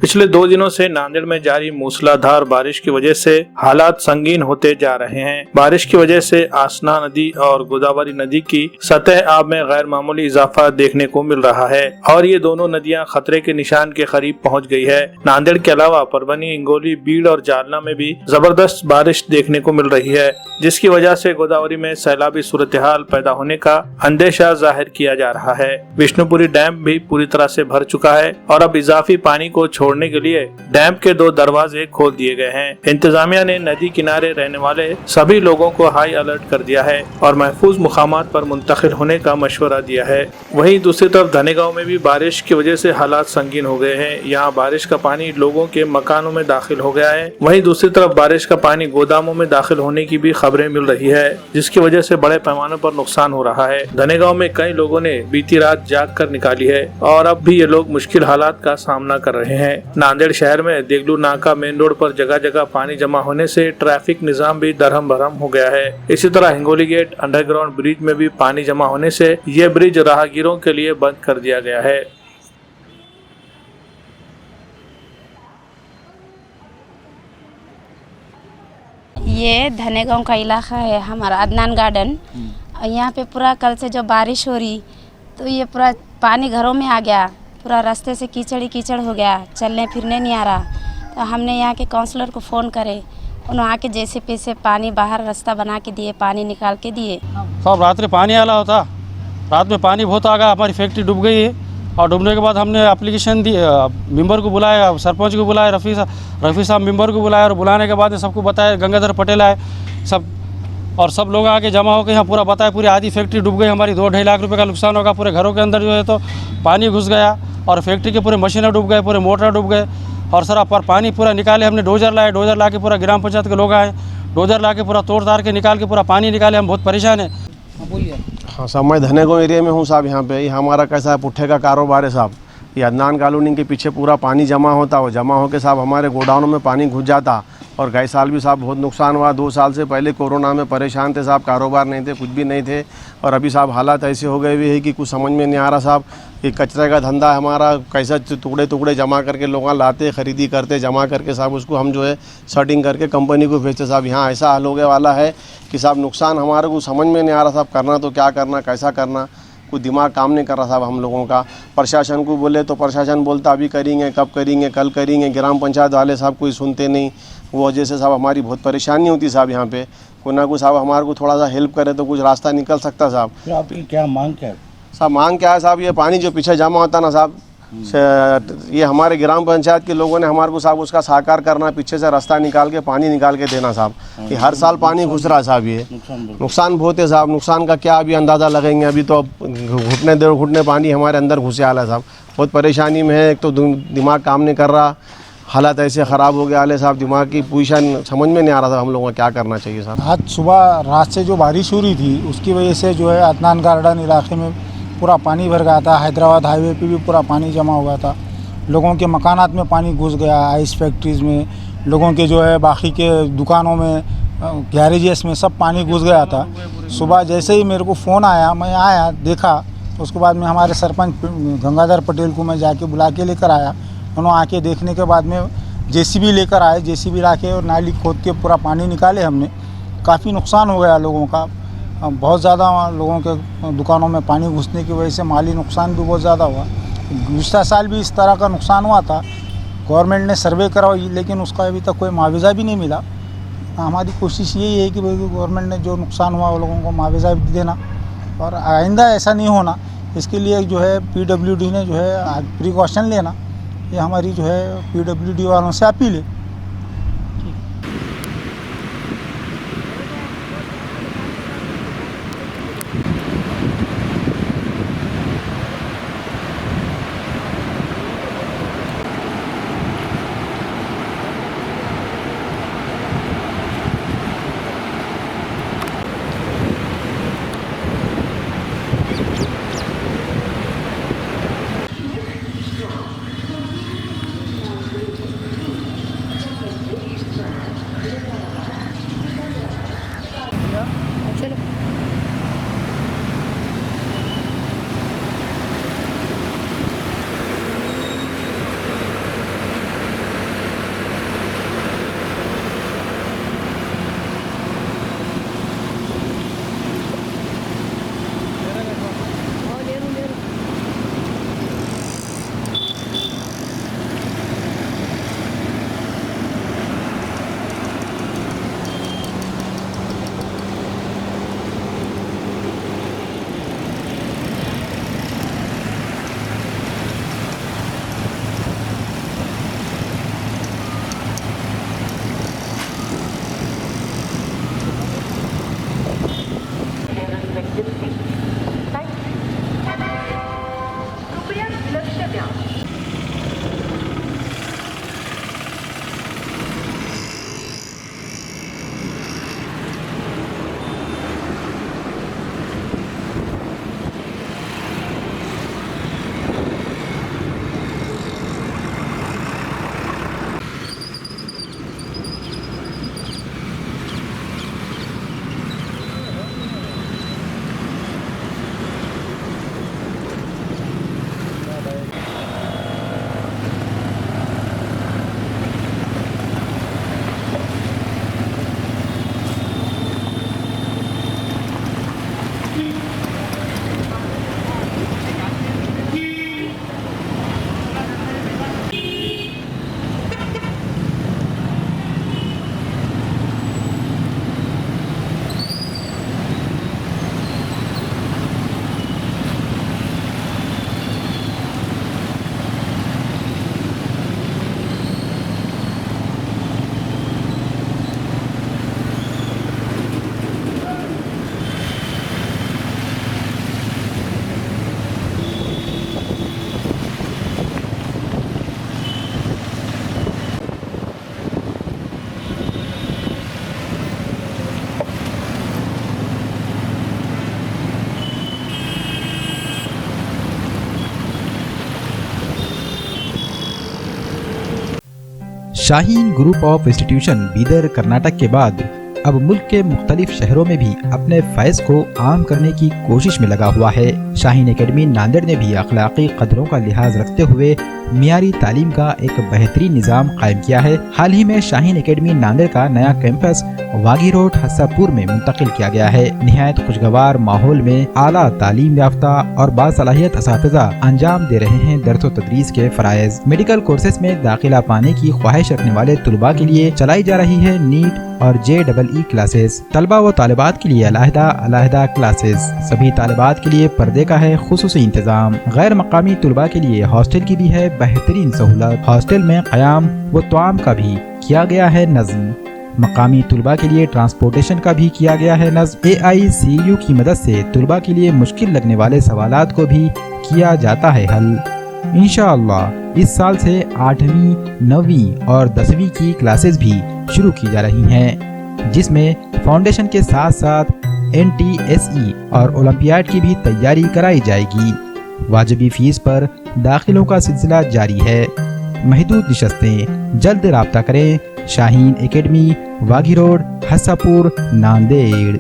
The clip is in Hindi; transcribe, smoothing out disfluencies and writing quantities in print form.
पिछले 2 दिनों से नांदेड़ में जारी मूसलाधार बारिश की वजह से हालात संगीन होते जा रहे हैं। बारिश की वजह से आसना नदी और गोदावरी नदी की सतह आब में गैर मामूली इजाफा देखने को मिल रहा है और ये दोनों नदियां खतरे के निशान के करीब पहुंच गई है। नांदेड़ के अलावा परभनी, हिंगोली, बीड़ और जालना में भी जबरदस्त बारिश देखने को मिल रही है, जिसकी वजह से गोदावरी में सैलाबी सूरत-ए-हाल पैदा होने का अंदेशा जाहिर किया जा रहा है। विष्णुपुरी डैम भी पूरी तरह से भर चुका है और अब इजाफी पानी को छोड़ने के लिए डैम के 2 दरवाजे खोल दिए गए हैं। इंतजामिया ने नदी किनारे रहने वाले सभी लोगों को हाई अलर्ट कर दिया है और महफूज मुकामात पर मुंतकिल होने का मशवरा दिया है। वहीं दूसरी तरफ धनेगांव में भी बारिश की वजह से हालात संगीन हो गए हैं। यहाँ बारिश का पानी लोगों के मकानों में दाखिल हो गया है। वहीं दूसरी तरफ बारिश का पानी गोदामों में दाखिल होने की भी खबरें मिल रही है, जिसकी वजह से बड़े पैमाने पर नुकसान हो रहा है। धनेगांव में कई लोगों ने बीती रात जाग कर निकाली है और अब भी ये लोग मुश्किल हालात का सामना कर रहे हैं। नांदेड़ शहर में देगलू नाका मेन रोड पर जगह जगह पानी जमा होने से ट्रैफिक निजाम भी दरहम भरम हो गया है। इसी तरह हिंगोली गेट अंडरग्राउंड ब्रिज में भी पानी जमा होने से ये ब्रिज राहगीरों के लिए बंद कर दिया गया है। ये धनेगांव का इलाका है हमारा, अदनान गार्डन। यहाँ पे पूरा कल से जो बारिश हो रही तो ये पूरा पानी घरों में आ गया, पूरा रास्ते से कीचड़ ही कीचड़ हो गया, चलने फिरने नहीं आ रहा। तो हमने यहाँ के काउंसलर को फ़ोन करे, उन्होंने आके जैसे पैसे पानी बाहर रास्ता बना के दिए, पानी निकाल के दिए। सब रात में पानी आला होता, रात में पानी बहुत आ गया, हमारी फैक्ट्री डूब गई है। और डूबने के बाद हमने एप्लीकेशन दी, मेंबर को बुलाया, सरपंच को बुलाया, रफ़ी साहब मेंबर को बुलाया और बुलाने के बाद सबको बताया, गंगाधर पटेल आए सब, और सब लोग आके जमा होकर यहाँ पूरा बताया, पूरी आधी फैक्ट्री डूब गई हमारी, 2-2.5 लाख रुपए का नुकसान होगा। पूरे घरों के अंदर जो है तो पानी घुस गया और फैक्ट्री के पूरे मशीनें डूब गए, पूरे मोटर डूब गए। और सर पर पानी पूरा निकाले, हमने डोजर लाए, डोजर ला के पूरा ग्राम पंचायत के लोग आए, डोजर ला के पूरा तोड़ ताड़ के निकाल के पूरा पानी निकाले। हम बहुत परेशान हैं। बोलिए। हाँ साहब, मैं धनेगांव एरिया में हूँ साहब। यहाँ पे हमारा कैसा है, पुट्ठे का कारोबार है साहब। ये अदनान कॉलोनी के पीछे पूरा पानी जमा होता, वो जमा होकर साहब हमारे गोडाउनों में पानी घुस जाता। और गए साल भी साहब बहुत नुकसान हुआ। 2 साल से पहले कोरोना में परेशान थे साहब, कारोबार नहीं थे, कुछ भी नहीं थे। और अभी साहब हालात ऐसे हो गए हुए हैं कि कुछ समझ में नहीं आ रहा साहब। ये कचरे का धंधा हमारा, कैसा टुकड़े टुकड़े जमा करके लोग लाते, खरीदी करते, जमा करके साहब उसको हम जो है सेटिंग करके कंपनी को भेजते साहब। यहाँ ऐसा हाल हो गया वाला है कि साहब नुकसान हमारे को समझ में नहीं आ रहा साहब, करना तो क्या करना, कैसा करना, कोई दिमाग काम नहीं कर रहा साहब हम लोगों का। प्रशासन को बोले तो प्रशासन बोलता अभी करेंगे, कब करेंगे, कल करेंगे। ग्राम पंचायत वाले साहब कोई सुनते नहीं। वो वजह से साहब हमारी बहुत परेशानी होती साहब। यहाँ पे कोई ना कोई साहब हमारे को थोड़ा सा हेल्प करे तो कुछ रास्ता निकल सकता साहब। तो आपकी क्या मांग क्या है साहब? मांग क्या है साहब, ये पानी जो पीछे जमा होता ना साहब, ये हमारे ग्राम पंचायत के लोगों ने हमारे को साहब उसका साकार करना, पीछे से रास्ता निकाल के पानी निकाल के देना साहब। ये हर साल पानी घुस रहा है साहब। ये नुकसान बहुत है साहब। नुकसान का क्या अभी अंदाज़ा लगेंगे, अभी तो घुटने पानी हमारे अंदर घुसे आला साहब। बहुत परेशानी में है। एक तो दिमाग काम नहीं कर रहा, हालात ऐसे ख़राब हो गए आले साहब, दिमाग की पोजीशन समझ में नहीं आ रहा था हम लोगों को क्या करना चाहिए साहब। आज सुबह रात से जो बारिश हो रही थी उसकी वजह से जो है अदनान गार्डन इलाके में पूरा पानी भर गया था। हैदराबाद हाईवे पे भी पूरा पानी जमा हुआ था। लोगों के मकानात में पानी घुस गया, आइस फैक्ट्रीज़ में, लोगों के जो है बाकी के दुकानों में, गैरेजेस में सब पानी घुस गया था। सुबह जैसे ही मेरे को फ़ोन आया, मैं आया देखा, उसके बाद में हमारे सरपंच गंगाधर पटेल को मैं जाके बुला के लेकर आया। उन्होंने आके देखने के बाद में जेसीबी लेकर आए, जेसीबी ला के और नाली खोद के पूरा पानी निकाले हमने। काफ़ी नुकसान हो गया लोगों का, बहुत ज़्यादा लोगों के दुकानों में पानी घुसने की वजह से माली नुकसान भी बहुत ज़्यादा हुआ। पिछला साल भी इस तरह का नुकसान हुआ था। गवर्नमेंट ने सर्वे करवाई लेकिन उसका अभी तक कोई मुआवजा भी नहीं मिला। हमारी कोशिश यही है कि भाई गवर्नमेंट ने जो नुकसान हुआ वो लोगों को मुआवजा भी देना और आइंदा ऐसा नहीं होना, इसके लिए जो है PWD ने जो है प्रिकॉशन लेना, ये हमारी जो है PWD वालों से अपील है। Shaheen group of institution Bidar Karnataka के बाद अब मुल्क के मुख्तलिफ शहरों में भी अपने फैज़ को आम करने की कोशिश में लगा हुआ है। शाहीन एकेडमी नांदेड़ ने भी अखलाकी कदरों का लिहाज रखते हुए मियारी तालीम का एक बेहतरीन निज़ाम कायम किया है। हाल ही में शाहीन एकेडमी नांदेड़ का नया कैंपस वागी रोड हस्सापुर में मुंतकिल किया गया है। निहायत खुशगवार माहौल में आला तालीम याफ्ता और बासलाहियत असातिज़ा अंजाम दे रहे हैं दर्स व तदरीस के फ़राइज़। मेडिकल कोर्सेज में दाखिला पाने की ख्वाहिश रखने वाले तुलबा के लिए चलाई जा रही है नीट और JEE क्लासेस। तलबा व तालिबात के लिए अलहदा क्लासेस। सभी तालिबात के लिए पर्दे का है खुसूसी इंतजाम। गैर मकामी तुलबा के लिए हॉस्टल की भी है बेहतरीन सहूलत। हॉस्टल में क़याम व तआम का भी किया गया है नज़्म। मकामी तुलबा के लिए ट्रांसपोर्टेशन का भी किया गया है नज़्म। AICU की मदद से तुलबा के लिए मुश्किल लगने वाले सवालात को भी किया जाता है हल। इंशाअल्लाह इस साल से 8वीं, 9वीं और 10वीं की क्लासेस भी शुरू की जा रही हैं, जिसमें फाउंडेशन के साथ साथ NTSE और ओलंपियाड की भी तैयारी कराई जाएगी। वाजिबी फीस पर दाखिलों का सिलसिला जारी है। महदूद निशस्तें, जल्द राब्ता करें। Shaheen academy, वागी road, हस्सापुर, Nanded.